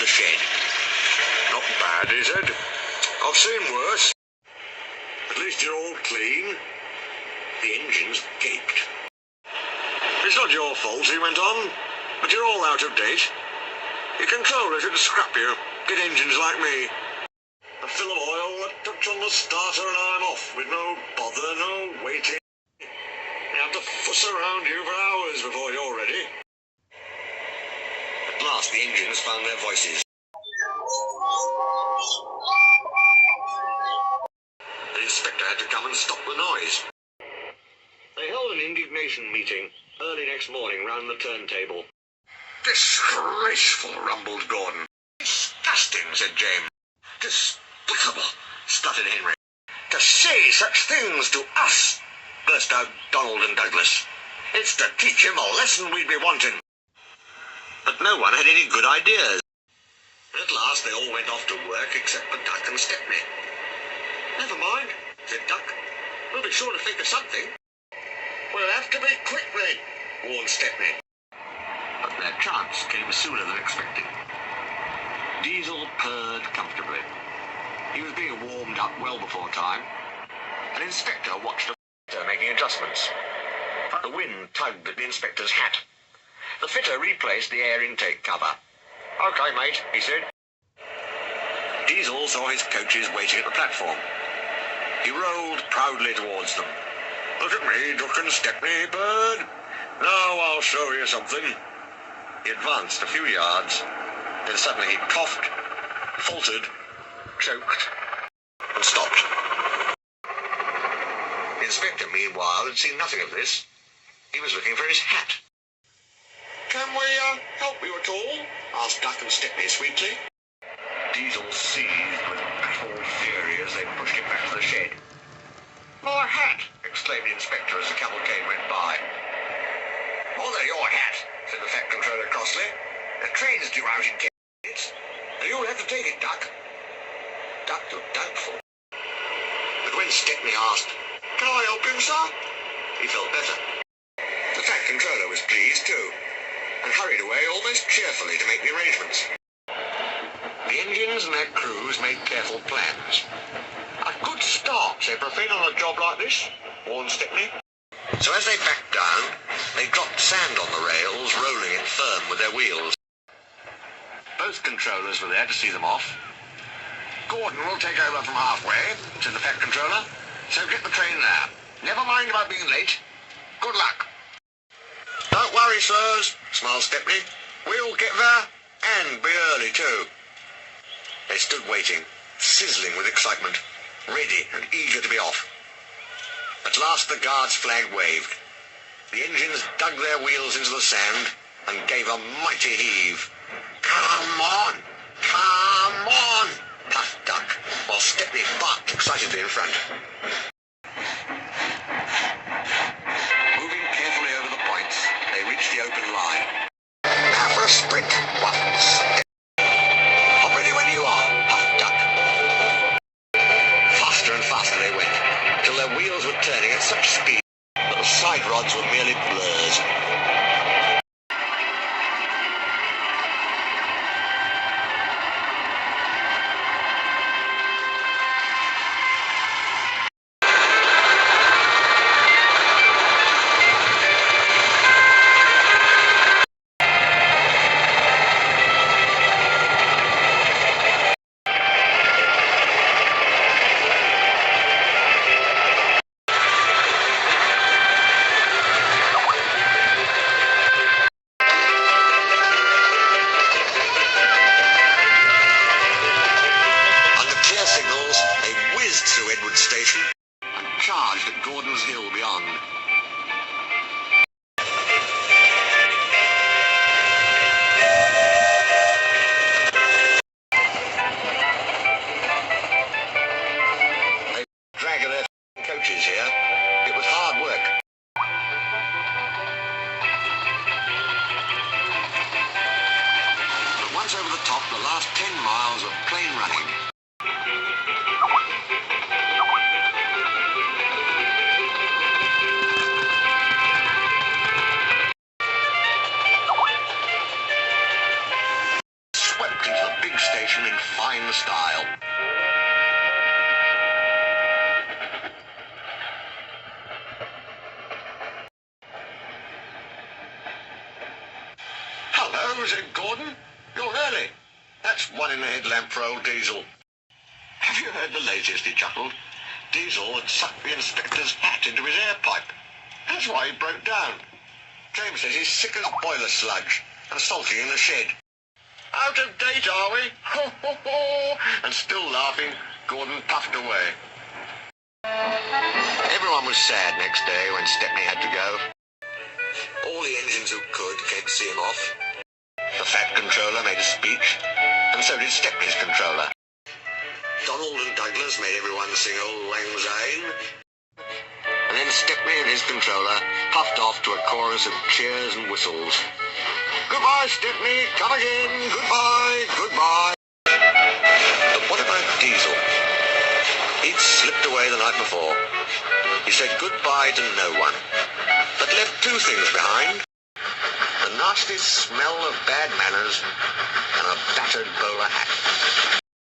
the shed. Not bad, he said. I've seen worse. At least you're all clean. The engines gaped. It's not your fault, he went on, but you're all out of date. Your controller should scrap you. Get engines like me. A fill of oil, a touch on the starter, and I'm off, with no bother, no waiting. You have to fuss around you for hours before you're ready. At last the engines found their voices. The inspector had to come and stop the noise. They held an indignation meeting early next morning round the turntable. Disgraceful, rumbled Gordon. Disgusting, said James. Despicable, stuttered Henry. To say such things to us, burst out Donald and Douglas. It's to teach him a lesson we'd be wanting. But no one had any good ideas. At last they all went off to work except for Duck and Stepney. Never mind, said Duck. We'll be sure to think of something. We'll have to be quick then, warned Stepney. But their chance came sooner than expected. Diesel purred comfortably. He was being warmed up well before time. An inspector watched the fitter making adjustments. The wind tugged at the inspector's hat. The fitter replaced the air intake cover. "Okay, mate," he said. Diesel saw his coaches waiting at the platform. He rolled proudly towards them. "Look at me, Duck and Stepney, bird. Now I'll show you something." He advanced a few yards, then suddenly he coughed, faltered, choked, and stopped. The inspector, meanwhile, had seen nothing of this. He was looking for his hat. "Can we help you at all?" asked Duck and Stepney sweetly. Diesel seethed with baffled fury as they pushed him back to the shed. "My hat!" exclaimed the inspector as the cavalcade went by. "Bother your hat," said the fat controller crossly. "The train's due out in 10 minutes, and you'll have to take it, Duck." Duck looked doubtful. But when Stepney asked, "Can I help you, sir?" he felt better. The fat controller was pleased too, and hurried away almost cheerfully to make the arrangements. The engines and their crews made careful plans. "A good start, said Ruffin, on a job like this," warned Stepney. So as they backed down, they dropped sand on the rails, rolling it firm with their wheels. Both controllers were there to see them off. "Gordon will take over from halfway," said the fat controller. "So get the train there. Never mind about being late. Good luck." "Don't worry, sirs," smiled Stepney. "We'll get there, and be early too." They stood waiting, sizzling with excitement, ready and eager to be off. At last the guard's flag waved. The engines dug their wheels into the sand and gave a mighty heave. "Come on! Come on!" puffed Duck, while Stepney barked excitedly in front. Moving carefully over the points, they reached the open line. "Now for a sprint!" puffed Stepney. "I'm ready when you are," puffed Duck. Faster and faster they went, till their wheels were turning at such speed that the side rods were merely blurs. Station and charged at Gordon's Hill beyond. They dragged their coaches here. It was hard work. But once over the top, the last 10 miles were plain running. Into the said Gordon. You're early. That's one in the headlamp for old Diesel. Have you heard the latest, he chuckled. Diesel had sucked the inspector's hat into his air pipe. That's why he broke down. James says he's sick as boiler sludge and sulking in the shed. Out of date, are we? Ho, ho, ho! And still laughing, Gordon puffed away. Everyone was sad next day when Stepney had to go. All the engines who could came to see him off. The fat controller made a speech, and so did Stepney's controller. Donald and Douglas made everyone sing Old Lang Syne. And then Stepney and his controller puffed off to a chorus of cheers and whistles. Goodbye, Stepney, come again, goodbye, goodbye. But what about Diesel? He'd slipped away the night before. He said goodbye to no one, but left two things behind. The nasty smell of bad manners and a battered bowler hat.